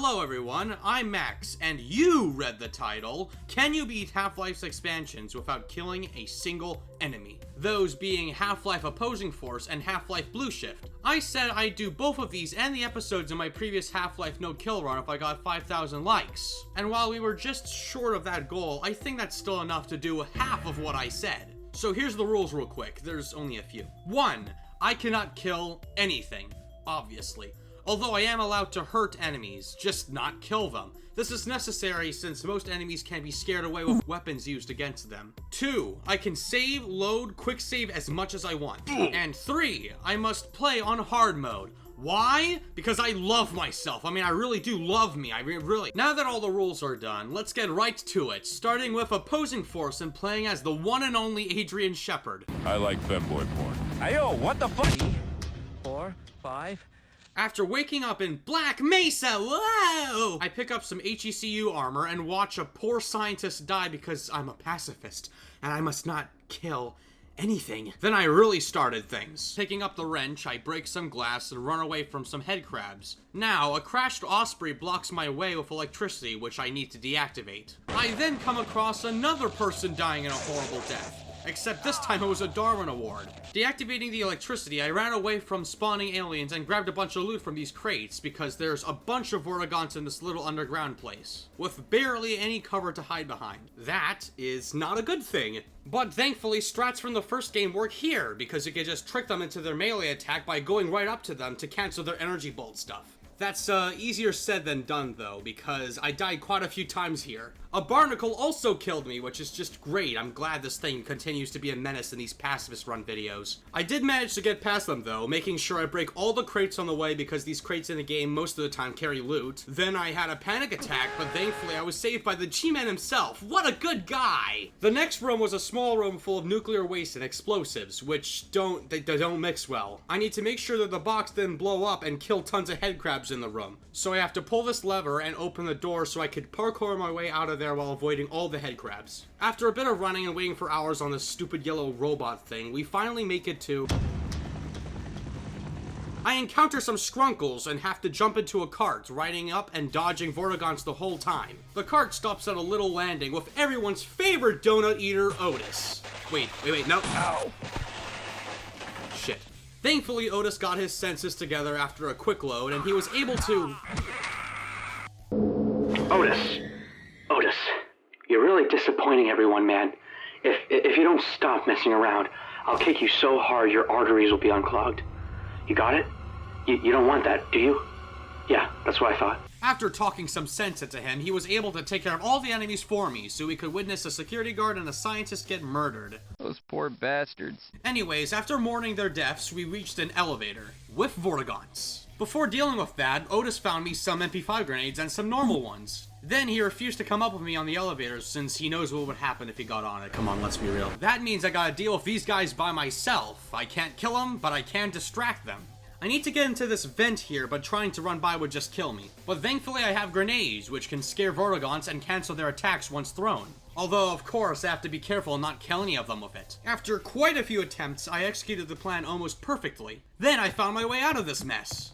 Hello everyone, I'm Max, and you read the title, Can You Beat Half-Life's Expansions Without Killing a Single Enemy? Those being Half-Life Opposing Force and Half-Life Blueshift. I said I'd do both of these and the episodes in my previous Half-Life no-kill run if I got 5,000 likes. And while we were just short of that goal, I think that's still enough to do half of what I said. So here's the rules real quick, there's only a few. 1. I cannot kill anything, obviously. Although I am allowed to hurt enemies, just not kill them. This is necessary since most enemies can be scared away with weapons used against them. 2. I can save, load, quick save as much as I want. And 3. I must play on hard mode. Why? Because I love myself. I mean, I really do love me. I mean, really. Now that all the rules are done, let's get right to it. Starting with Opposing Force and playing as the one and only Adrian Shepard. I like femboy porn. Ayo, what the fuck? 4, 5... After waking up in Black Mesa, whoa! I pick up some HECU armor and watch a poor scientist die because I'm a pacifist, and I must not kill anything. Then I really started things. Picking up the wrench, I break some glass and run away from some headcrabs. Now, a crashed Osprey blocks my way with electricity, which I need to deactivate. I then come across another person dying in a horrible death. Except this time it was a Darwin Award. Deactivating the electricity, I ran away from spawning aliens and grabbed a bunch of loot from these crates because there's a bunch of Vortigaunts in this little underground place, with barely any cover to hide behind. That is not a good thing. But thankfully, strats from the first game work here because you can just trick them into their melee attack by going right up to them to cancel their energy bolt stuff. That's easier said than done though, because I died quite a few times here. A barnacle also killed me, which is just great. I'm glad this thing continues to be a menace in these pacifist run videos. I did manage to get past them though, making sure I break all the crates on the way because these crates in the game most of the time carry loot. Then I had a panic attack, but thankfully I was saved by the G-Man himself. What a good guy! The next room was a small room full of nuclear waste and explosives, which don't mix well. I need to make sure that the box didn't blow up and kill tons of headcrabs in the room. So I have to pull this lever and open the door so I could parkour my way out of there while avoiding all the headcrabs. After a bit of running and waiting for hours on this stupid yellow robot thing, we finally make it to... I encounter some skrunkles and have to jump into a cart, riding up and dodging Vortigaunts the whole time. The cart stops at a little landing with everyone's favorite donut eater, Otis. Wait, no. Ow. Shit. Thankfully, Otis got his senses together after a quick load, and he was able to... Otis, you're really disappointing everyone, man. If you don't stop messing around, I'll kick you so hard your arteries will be unclogged. You got it? You don't want that, do you? Yeah, that's what I thought. After talking some sense into him, he was able to take care of all the enemies for me, so we could witness a security guard and a scientist get murdered. Those poor bastards. Anyways, after mourning their deaths, we reached an elevator with Vortigaunts. Before dealing with that, Otis found me some MP5 grenades and some normal ones. Then he refused to come up with me on the elevator since he knows what would happen if he got on it. Come on, let's be real. That means I gotta deal with these guys by myself. I can't kill them, but I can distract them. I need to get into this vent here, but trying to run by would just kill me. But thankfully I have grenades, which can scare Vortigaunts and cancel their attacks once thrown. Although, of course, I have to be careful and not kill any of them with it. After quite a few attempts, I executed the plan almost perfectly. Then I found my way out of this mess.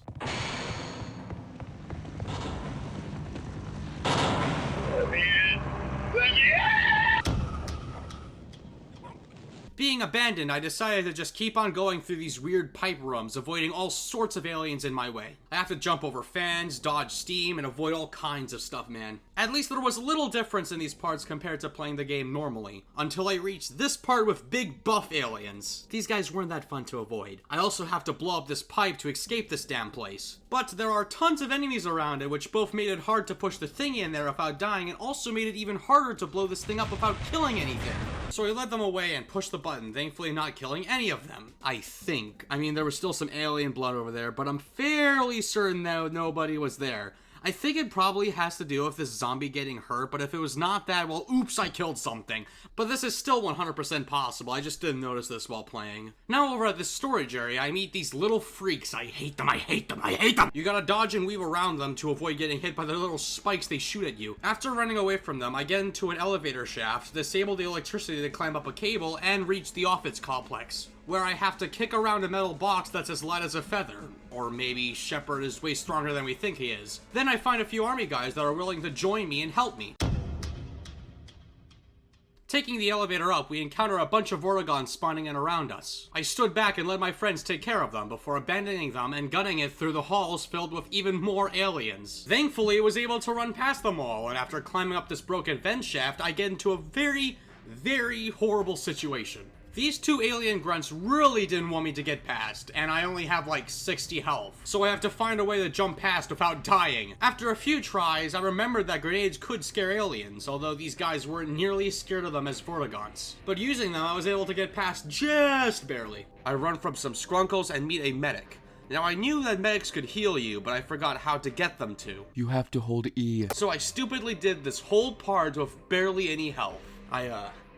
Being abandoned, I decided to just keep on going through these weird pipe rooms, avoiding all sorts of aliens in my way. I have to jump over fans, dodge steam, and avoid all kinds of stuff, man. At least there was little difference in these parts compared to playing the game normally, until I reached this part with big buff aliens. These guys weren't that fun to avoid. I also have to blow up this pipe to escape this damn place. But there are tons of enemies around it, which both made it hard to push the thing in there without dying, and also made it even harder to blow this thing up without killing anything. So I led them away and pushed the button, thankfully not killing any of them. I think. I mean, there was still some alien blood over there, but I'm fairly certain that nobody was there. I think it probably has to do with this zombie getting hurt, but if it was not that, well, oops, I killed something. But this is still 100% possible, I just didn't notice this while playing. Now over at this storage area, I meet these little freaks. I hate them, I hate them, I hate them! You gotta dodge and weave around them to avoid getting hit by the little spikes they shoot at you. After running away from them, I get into an elevator shaft, disable the electricity to climb up a cable, and reach the office complex. where I have to kick around a metal box that's as light as a feather. Or maybe Shepard is way stronger than we think he is. Then I find a few army guys that are willing to join me and help me. Taking the elevator up, we encounter a bunch of Vortigons spawning in around us. I stood back and let my friends take care of them before abandoning them and gunning it through the halls filled with even more aliens. Thankfully, I was able to run past them all, and after climbing up this broken vent shaft, I get into a very, very horrible situation. These two alien grunts really didn't want me to get past, and I only have like 60 health, so I have to find a way to jump past without dying. After a few tries, I remembered that grenades could scare aliens, although these guys weren't nearly as scared of them as Vortigons. But using them, I was able to get past just barely. I run from some skrunkles and meet a medic. Now, I knew that medics could heal you, but I forgot how to get them to. You have to hold E. So I stupidly did this whole part with barely any health.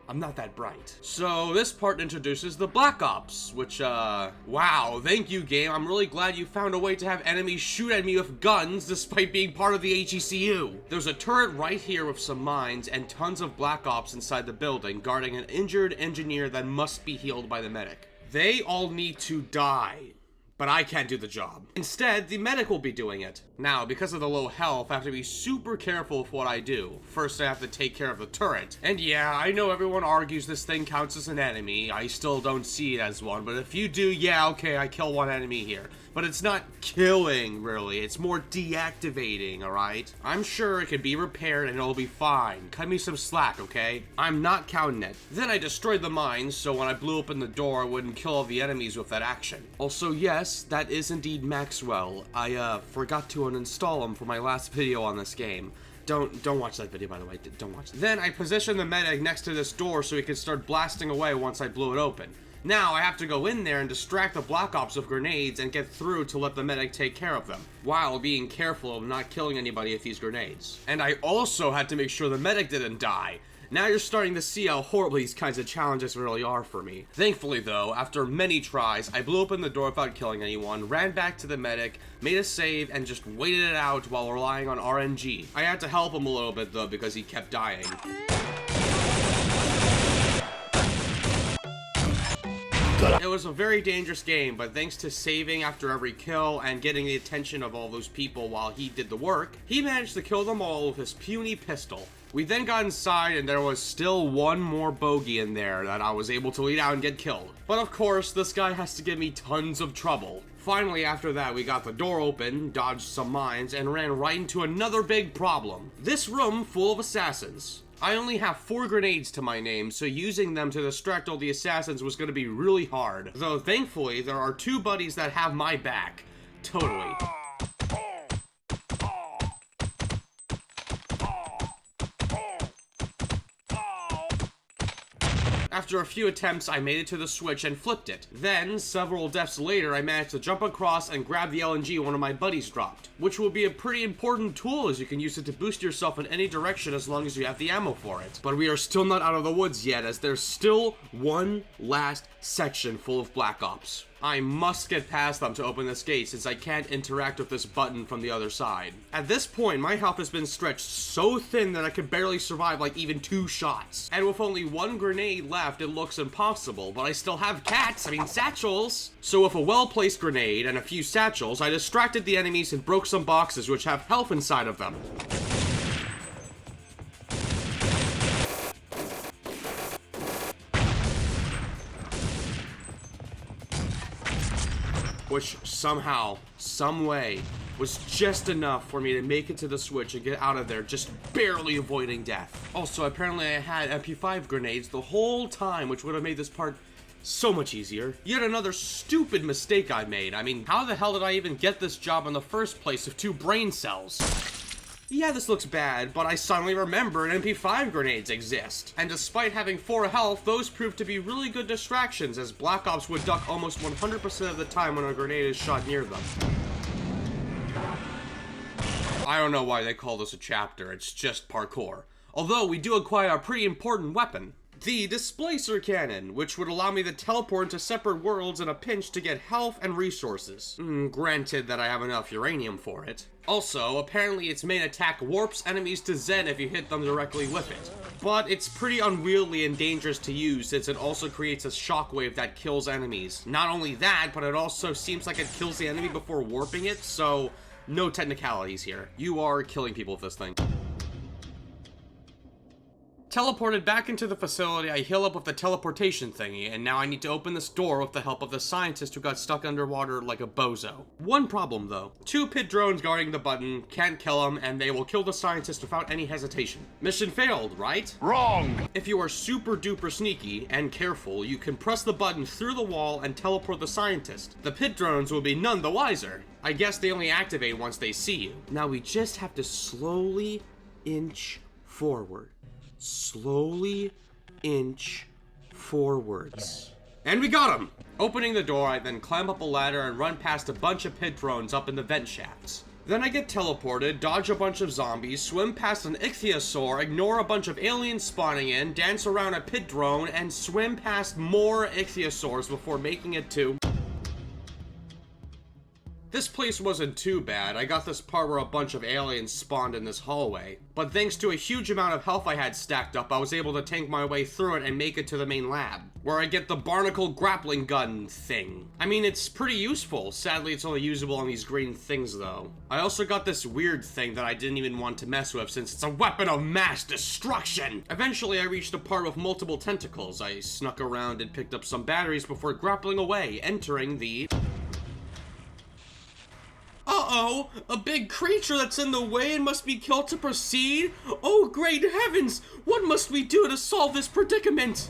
I'm not that bright. So this part introduces the Black Ops, which, wow, thank you, game. I'm really glad you found a way to have enemies shoot at me with guns despite being part of the HECU. There's a turret right here with some mines and tons of Black Ops inside the building, guarding an injured engineer that must be healed by the medic. They all need to die, but I can't do the job. Instead, the medic will be doing it. Now, because of the low health, I have to be super careful with what I do. First, I have to take care of the turret. And yeah, I know everyone argues this thing counts as an enemy. I still don't see it as one, but if you do, yeah, okay, I kill one enemy here. But it's not killing, really. It's more deactivating, alright? I'm sure it can be repaired and it'll be fine. Cut me some slack, okay? I'm not counting it. Then I destroyed the mines, so when I blew open the door, I wouldn't kill all the enemies with that action. Also, yes, that is indeed Maxwell. I, forgot to uninstall him for my last video on this game. Don't watch that video, by the way. Don't watch it. Then I positioned the medic next to this door so he could start blasting away once I blew it open. Now I have to go in there and distract the Black Ops with grenades and get through to let the medic take care of them, while being careful of not killing anybody with these grenades. And I also had to make sure the medic didn't die. Now you're starting to see how horrible these kinds of challenges really are for me. Thankfully though, after many tries, I blew open the door without killing anyone, ran back to the medic, made a save, and just waited it out while relying on RNG. I had to help him a little bit though because he kept dying. It was a very dangerous game, but thanks to saving after every kill and getting the attention of all those people while he did the work, he managed to kill them all with his puny pistol. We then got inside and there was still one more bogey in there that I was able to lead out and get killed. But of course, this guy has to give me tons of trouble. Finally, after that, we got the door open, dodged some mines, and ran right into another big problem. This room full of assassins. I only have 4 grenades to my name, so using them to distract all the assassins was going to be really hard. Though thankfully, there are 2 buddies that have my back. Totally. After a few attempts, I made it to the switch and flipped it. Then, several deaths later, I managed to jump across and grab the LNG one of my buddies dropped, which will be a pretty important tool as you can use it to boost yourself in any direction as long as you have the ammo for it. But we are still not out of the woods yet, as there's still one last section full of Black Ops. I must get past them to open this gate since I can't interact with this button from the other side. At this point, my health has been stretched so thin that I could barely survive like even 2 shots. And with only 1 grenade left, it looks impossible, but I still have satchels. So with a well-placed grenade and a few satchels, I distracted the enemies and broke some boxes which have health inside of them. Which somehow, some way, was just enough for me to make it to the switch and get out of there, just barely avoiding death. Also, apparently I had MP5 grenades the whole time, which would have made this part so much easier. Yet another stupid mistake I made. I mean, how the hell did I even get this job in the first place with 2 brain cells? Yeah, this looks bad, but I suddenly remembered MP5 grenades exist. And despite having 4 health, those proved to be really good distractions, as Black Ops would duck almost 100% of the time when a grenade is shot near them. I don't know why they call this a chapter, it's just parkour. Although we do acquire a pretty important weapon. The Displacer Cannon, which would allow me to teleport into separate worlds in a pinch to get health and resources. Granted that I have enough uranium for it. Also, apparently its main attack warps enemies to Zen if you hit them directly with it. But it's pretty unwieldy and dangerous to use since it also creates a shockwave that kills enemies. Not only that, but it also seems like it kills the enemy before warping it, so no technicalities here. You are killing people with this thing. Teleported back into the facility, I heal up with the teleportation thingy, and now I need to open this door with the help of the scientist who got stuck underwater like a bozo. One problem though. 2 pit drones guarding the button, can't kill them, and they will kill the scientist without any hesitation. Mission failed, right? Wrong! If you are super duper sneaky and careful, you can press the button through the wall and teleport the scientist. The pit drones will be none the wiser. I guess they only activate once they see you. Now we just have to slowly inch forward. Slowly inch forwards. And we got him! Opening the door, I then climb up a ladder and run past a bunch of pit drones up in the vent shafts. Then I get teleported, dodge a bunch of zombies, swim past an ichthyosaur, ignore a bunch of aliens spawning in, dance around a pit drone, and swim past more ichthyosaurs before making it to... This place wasn't too bad. I got this part where a bunch of aliens spawned in this hallway. But thanks to a huge amount of health I had stacked up, I was able to tank my way through it and make it to the main lab, where I get the barnacle grappling gun thing. I mean, it's pretty useful. Sadly, it's only usable on these green things, though. I also got this weird thing that I didn't even want to mess with since it's a weapon of mass destruction. Eventually, I reached a part with multiple tentacles. I snuck around and picked up some batteries before grappling away, entering the... Uh-oh! A big creature that's in the way and must be killed to proceed? Oh, great heavens! What must we do to solve this predicament?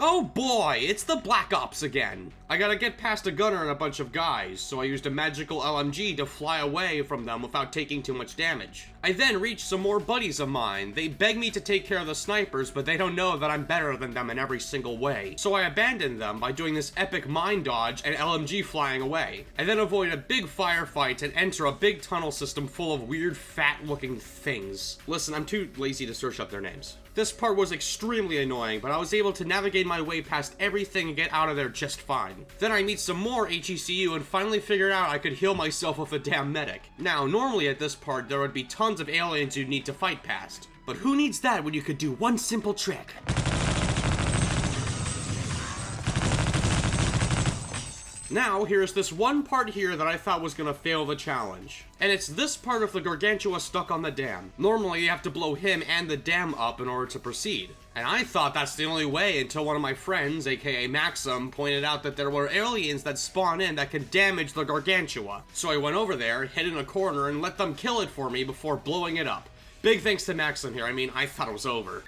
Oh boy, it's the Black Ops again. I gotta get past a gunner and a bunch of guys, so I used a magical LMG to fly away from them without taking too much damage. I then reached some more buddies of mine. They beg me to take care of the snipers, but they don't know that I'm better than them in every single way. So I abandoned them by doing this epic mine dodge and LMG flying away. I then avoid a big firefight and enter a big tunnel system full of weird fat-looking things. Listen, I'm too lazy to search up their names. This part was extremely annoying, but I was able to navigate my way past everything and get out of there just fine. Then I meet some more HECU and finally figured out I could heal myself with a damn medic. Now, normally at this part, there would be tons of aliens you'd need to fight past. But who needs that when you could do one simple trick? Now, here's this one part here that I thought was gonna fail the challenge. And it's this part of the Gargantua stuck on the dam. Normally, you have to blow him and the dam up in order to proceed. And I thought that's the only way until one of my friends, aka Maxim, pointed out that there were aliens that spawn in that can damage the Gargantua. So I went over there, hid in a corner, and let them kill it for me before blowing it up. Big thanks to Maxim here, I mean, I thought it was over.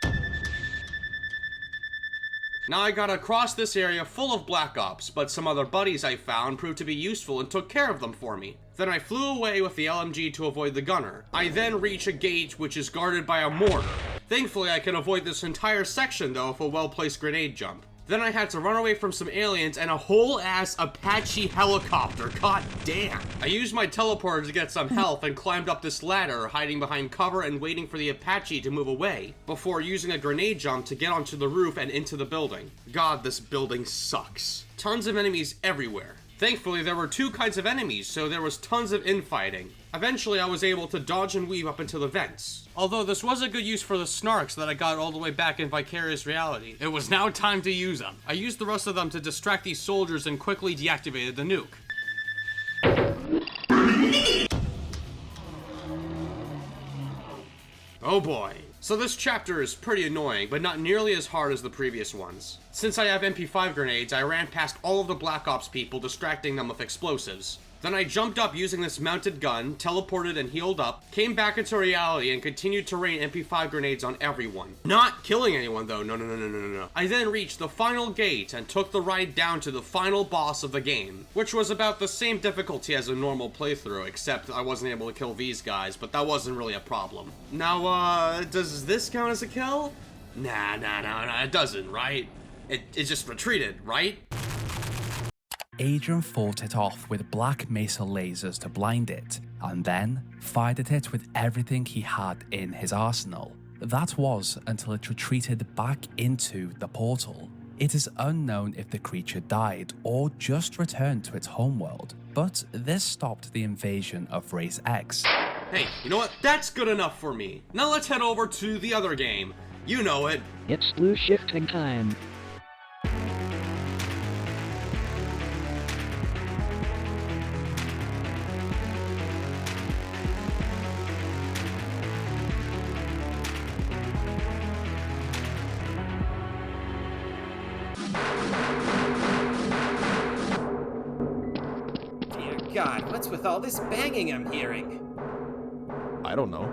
Now I gotta cross this area full of Black Ops, but some other buddies I found proved to be useful and took care of them for me. Then I flew away with the LMG to avoid the gunner. I then reach a gate which is guarded by a mortar. Thankfully I can avoid this entire section though with a well-placed grenade jump. Then I had to run away from some aliens and a whole-ass Apache helicopter, god damn. I used my teleporter to get some health and climbed up this ladder, hiding behind cover and waiting for the Apache to move away, before using a grenade jump to get onto the roof and into the building. God, this building sucks. Tons of enemies everywhere. Thankfully, there were 2 kinds of enemies, so there was tons of infighting. Eventually, I was able to dodge and weave up into the vents. Although this was a good use for the snarks that I got all the way back in Vicarious Reality. It was now time to use them. I used the rest of them to distract these soldiers and quickly deactivated the nuke. Oh boy. So this chapter is pretty annoying, but not nearly as hard as the previous ones. Since I have MP5 grenades, I ran past all of the Black Ops people, distracting them with explosives. Then I jumped up using this mounted gun, teleported and healed up, came back into reality and continued to rain MP5 grenades on everyone. Not killing anyone though, no. I then reached the final gate and took the ride down to the final boss of the game, which was about the same difficulty as a normal playthrough, except I wasn't able to kill these guys, but that wasn't really a problem. Now, does this count as a kill? Nah, it doesn't, right? It just retreated, right? Adrian fought it off with black Mesa lasers to blind it, and then fired at it with everything he had in his arsenal. That was until it retreated back into the portal. It is unknown if the creature died or just returned to its homeworld, but this stopped the invasion of Race X. Hey, you know what? That's good enough for me. Now let's head over to the other game. You know it. It's Blushifting time. Dear God, what's with all this banging I'm hearing? I don't know.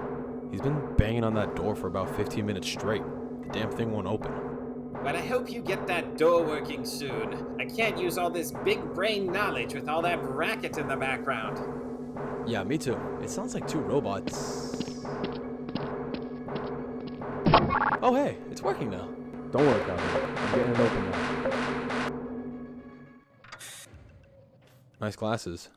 He's been banging on that door for about 15 minutes straight. The damn thing won't open. But I hope you get that door working soon. I can't use all this big brain knowledge with all that racket in the background. Yeah, me too. It sounds like two robots. Oh hey, it's working now. Don't worry about it. I'm getting it open now. Nice glasses.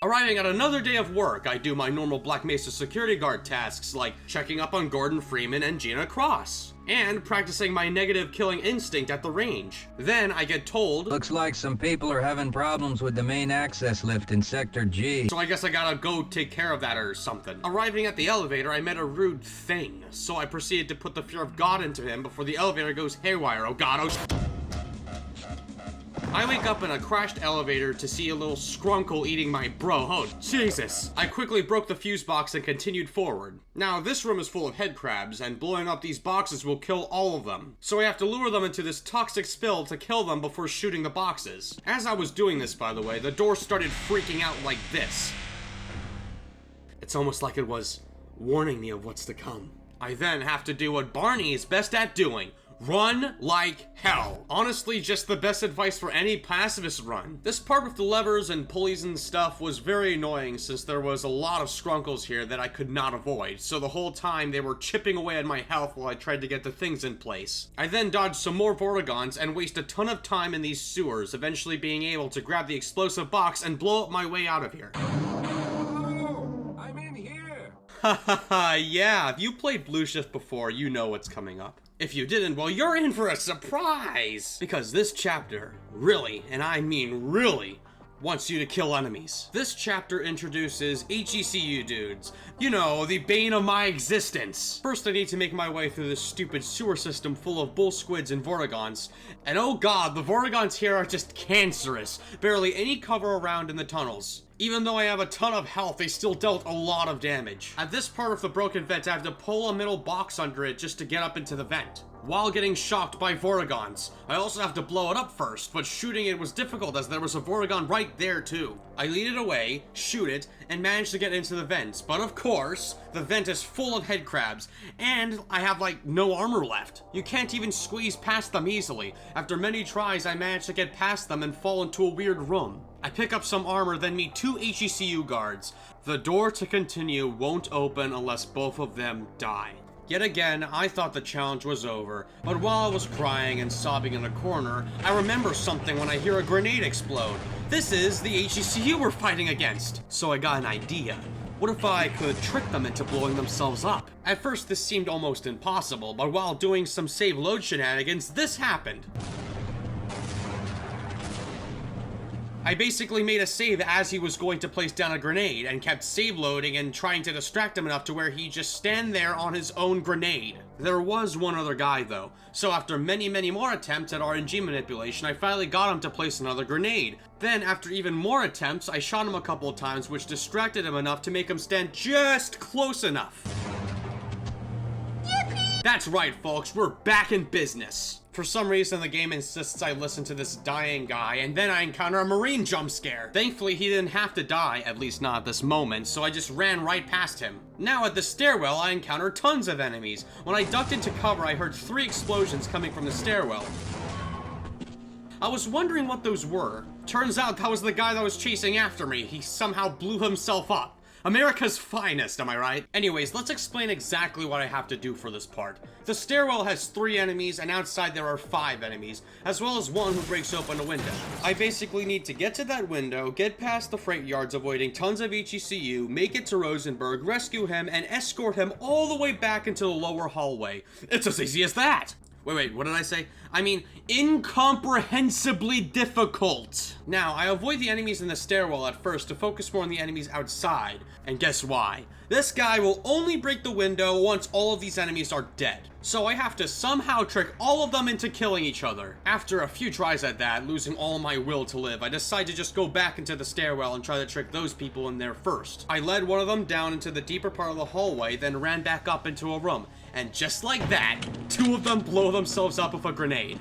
Arriving at another day of work, I do my normal Black Mesa security guard tasks like checking up on Gordon Freeman and Gina Cross, and practicing my negative killing instinct at the range. Then I get told, Looks like some people are having problems with the main access lift in Sector G. so I guess I gotta go take care of that or something. Arriving at the elevator, I met a rude thing, so I proceeded to put the fear of God into him before the elevator goes haywire. Oh God, oh I wake up in a crashed elevator to see a little scrunkle eating my bro. Oh, Jesus. I quickly broke the fuse box and continued forward. Now, this room is full of head crabs, and blowing up these boxes will kill all of them. So I have to lure them into this toxic spill to kill them before shooting the boxes. As I was doing this, by the way, the door started freaking out like this. It's almost like it was warning me of what's to come. I then have to do what Barney is best at doing. Run like hell. Honestly, just the best advice for any pacifist run. This part with the levers and pulleys and stuff was very annoying since there was a lot of scrunkles here that I could not avoid, so the whole time they were chipping away at my health while I tried to get the things in place. I then dodged some more Vortigons and waste a ton of time in these sewers, eventually being able to grab the explosive box and blow up my way out of here. I'm in here! Hahaha, yeah, if you played Blueshift before, you know what's coming up. If you didn't, well, you're in for a surprise! Because this chapter really, and I mean really, wants you to kill enemies. This chapter introduces HECU dudes. You know, the bane of my existence. First, I need to make my way through this stupid sewer system full of bull squids and Vortigons. And oh God, the Vortigons here are just cancerous. Barely any cover around in the tunnels. Even though I have a ton of health, they still dealt a lot of damage. At this part of the broken vent, I have to pull a middle box under it just to get up into the vent, while getting shocked by Vortigons. I also have to blow it up first, but shooting it was difficult as there was a Vortigon right there too. I lead it away, shoot it, and manage to get into the vents, but of course, the vent is full of head crabs, and I have like no armor left. You can't even squeeze past them easily. After many tries, I managed to get past them and fall into a weird room. I pick up some armor, then meet two HECU guards. The door to continue won't open unless both of them die. Yet again, I thought the challenge was over, but while I was crying and sobbing in a corner, I remember something when I hear a grenade explode. This is the HECU we're fighting against. So I got an idea. What if I could trick them into blowing themselves up? At first this seemed almost impossible, but while doing some save load shenanigans, this happened. I basically made a save as he was going to place down a grenade and kept save loading and trying to distract him enough to where he just stand there on his own grenade. There was one other guy though, so after many more attempts at RNG manipulation, I finally got him to place another grenade. Then after even more attempts, I shot him a couple of times, which distracted him enough to make him stand just close enough. That's right, folks, we're back in business. For some reason, the game insists I listen to this dying guy, and then I encounter a Marine jump scare. Thankfully, he didn't have to die, at least not at this moment, so I just ran right past him. Now at the stairwell, I encounter tons of enemies. When I ducked into cover, I heard 3 explosions coming from the stairwell. I was wondering what those were. Turns out that was the guy that was chasing after me. He somehow blew himself up. America's finest, am I right? Anyways, let's explain exactly what I have to do for this part. The stairwell has 3 enemies, and outside there are 5 enemies, as well as one who breaks open a window. I basically need to get to that window, get past the freight yards avoiding tons of HECU, make it to Rosenberg, rescue him, and escort him all the way back into the lower hallway. It's as easy as that! Wait, what did I say? I mean, incomprehensibly difficult. Now, I avoid the enemies in the stairwell at first to focus more on the enemies outside. And guess why? This guy will only break the window once all of these enemies are dead. So I have to somehow trick all of them into killing each other. After a few tries at that, losing all my will to live, I decide to just go back into the stairwell and try to trick those people in there first. I led one of them down into the deeper part of the hallway, then ran back up into a room. And just like that, 2 of them blow themselves up with a grenade.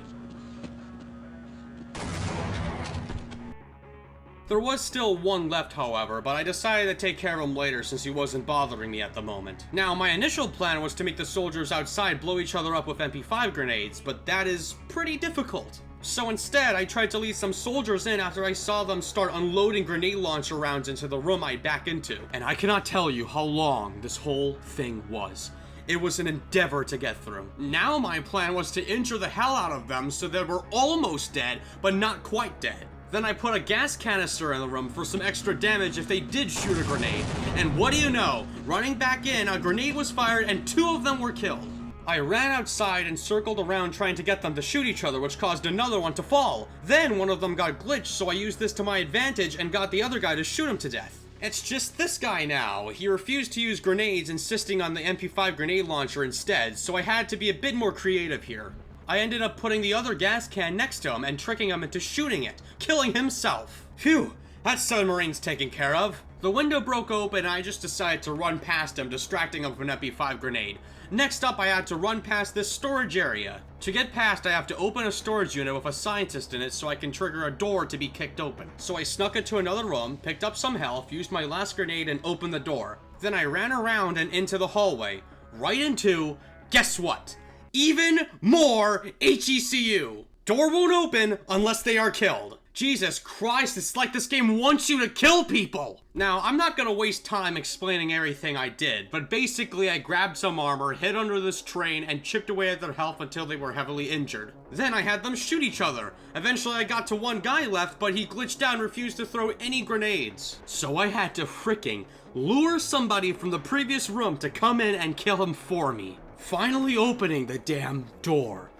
There was still one left, however, but I decided to take care of him later since he wasn't bothering me at the moment. Now, my initial plan was to make the soldiers outside blow each other up with MP5 grenades, but that is pretty difficult. So instead, I tried to lead some soldiers in after I saw them start unloading grenade launcher rounds into the room I'd back into. And I cannot tell you how long this whole thing was. It was an endeavor to get through. Now my plan was to injure the hell out of them so they were almost dead, but not quite dead. Then I put a gas canister in the room for some extra damage if they did shoot a grenade. And what do you know? Running back in, a grenade was fired and 2 of them were killed. I ran outside and circled around trying to get them to shoot each other, which caused another one to fall. Then one of them got glitched, so I used this to my advantage and got the other guy to shoot him to death. It's just this guy now. He refused to use grenades, insisting on the MP5 grenade launcher instead, so I had to be a bit more creative here. I ended up putting the other gas can next to him and tricking him into shooting it, killing himself. Phew, that submarine's taken care of. The window broke open and I just decided to run past him, distracting him with an MP5 grenade. Next up, I had to run past this storage area. To get past, I have to open a storage unit with a scientist in it so I can trigger a door to be kicked open. So I snuck into another room, picked up some health, used my last grenade, and opened the door. Then I ran around and into the hallway, right into, guess what? Even more HECU. Door won't open unless they are killed. Jesus Christ, it's like this game wants you to kill people! Now, I'm not gonna waste time explaining everything I did, but basically I grabbed some armor, hid under this train, and chipped away at their health until they were heavily injured. Then I had them shoot each other. Eventually I got to one guy left, but he glitched out and refused to throw any grenades. So I had to fricking lure somebody from the previous room to come in and kill him for me. Finally opening the damn door.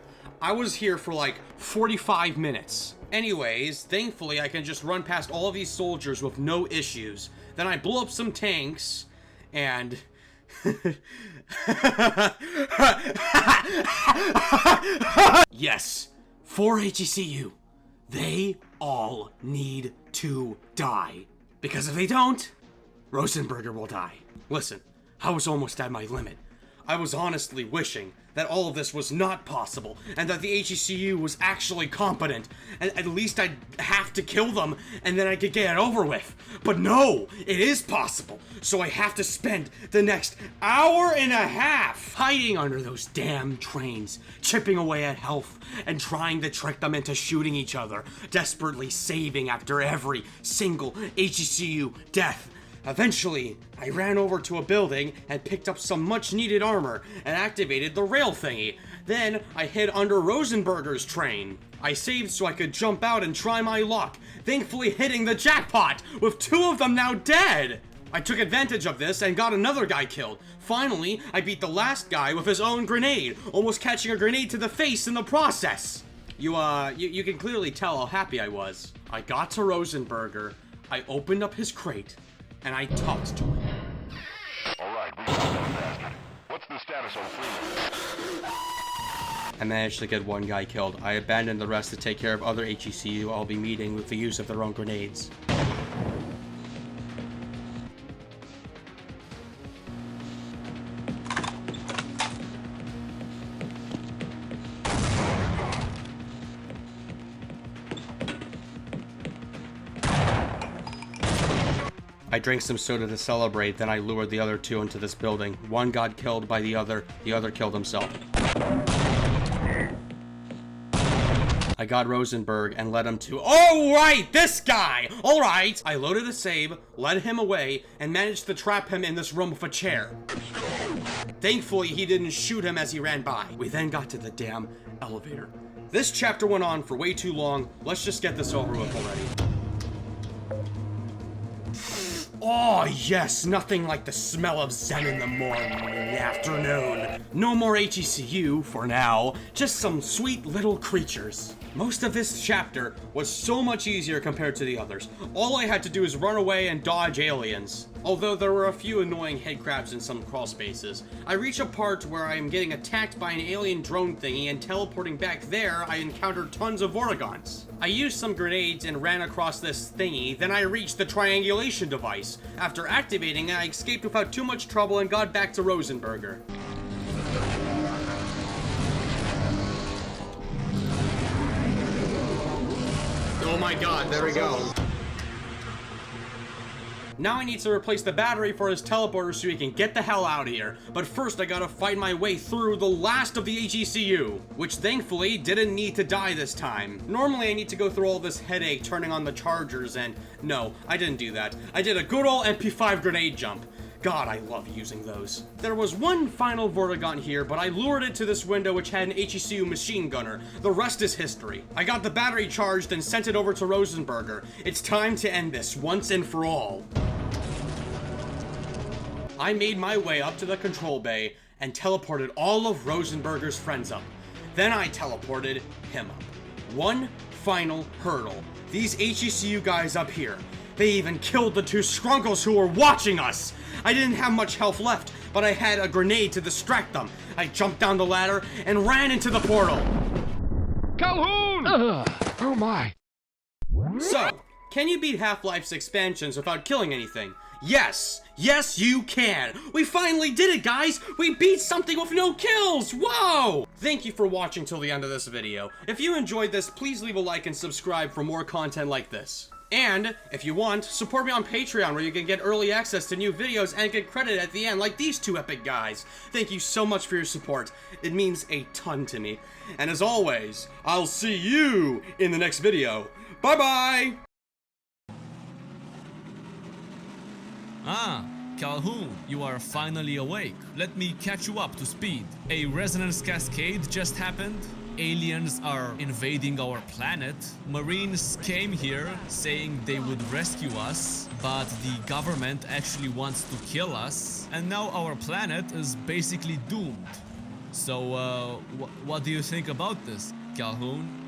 I was here for like 45 minutes. Anyways, thankfully I can just run past all of these soldiers with no issues. Then I blew up some tanks, and... Yes, 4 HECU. They all need to die. Because if they don't, Rosenberger will die. Listen, I was almost at my limit. I was honestly wishing that all of this was not possible, and that the HECU was actually competent, and at least I'd have to kill them, and then I could get it over with. But no, it is possible, so I have to spend the next hour and a half hiding under those damn trains, chipping away at health, and trying to trick them into shooting each other, desperately saving after every single HECU death. Eventually, I ran over to a building and picked up some much-needed armor and activated the rail thingy. Then, I hid under Rosenberger's train. I saved so I could jump out and try my luck, thankfully hitting the jackpot, with 2 of them now dead! I took advantage of this and got another guy killed. Finally, I beat the last guy with his own grenade, almost catching a grenade to the face in the process. You can clearly tell how happy I was. I got to Rosenberger, I opened up his crate, and I talked to him. Alright, we got that bastard. What's the status on Freeman? I managed to get one guy killed. I abandoned the rest to take care of other HECU I'll be meeting with the use of their own grenades. I drank some soda to celebrate, then I lured the other 2 into this building. One got killed by the other killed himself. I got Rosenberg and led him to— oh, right, this guy! All right. I loaded a save, led him away, and managed to trap him in this room with a chair. Thankfully, he didn't shoot him as he ran by. We then got to the damn elevator. This chapter went on for way too long. Let's just get this over with already. Oh, yes, nothing like the smell of Zen in the morning and afternoon. No more HECU for now, just some sweet little creatures. Most of this chapter was so much easier compared to the others. All I had to do is run away and dodge aliens. Although there were a few annoying headcrabs in some crawl spaces. I reach a part where I am getting attacked by an alien drone thingy, and teleporting back there, I encountered tons of Vortigons. I used some grenades and ran across this thingy, then I reached the triangulation device. After activating it, I escaped without too much trouble and got back to Rosenberger. Oh my god, there we go. Now I need to replace the battery for his teleporter so he can get the hell out of here. But first I gotta fight my way through the last of the HECU, which thankfully didn't need to die this time. Normally I need to go through all this headache turning on the chargers, and no, I didn't do that. I did a good old MP5 grenade jump. God, I love using those. There was one final Vortigon here, but I lured it to this window which had an HECU machine gunner. The rest is history. I got the battery charged and sent it over to Rosenberger. It's time to end this once and for all. I made my way up to the control bay and teleported all of Rosenberger's friends up. Then I teleported him up. One final hurdle. These HECU guys up here. They even killed the two scrunkles who were watching us! I didn't have much health left, but I had a grenade to distract them. I jumped down the ladder and ran into the portal. Calhoun! Oh my. So, can you beat Half-Life's expansions without killing anything? Yes! Yes, you can! We finally did it, guys! We beat something with no kills! Whoa! Thank you for watching till the end of this video. If you enjoyed this, please leave a like and subscribe for more content like this. And, if you want, support me on Patreon where you can get early access to new videos and get credit at the end like these two epic guys. Thank you so much for your support. It means a ton to me. And as always, I'll see you in the next video. Bye-bye! Ah, Calhoun, you are finally awake. Let me catch you up to speed. A resonance cascade just happened. Aliens are invading our planet. Marines came here saying they would rescue us, but the government actually wants to kill us. And now our planet is basically doomed. So, what do you think about this, Calhoun?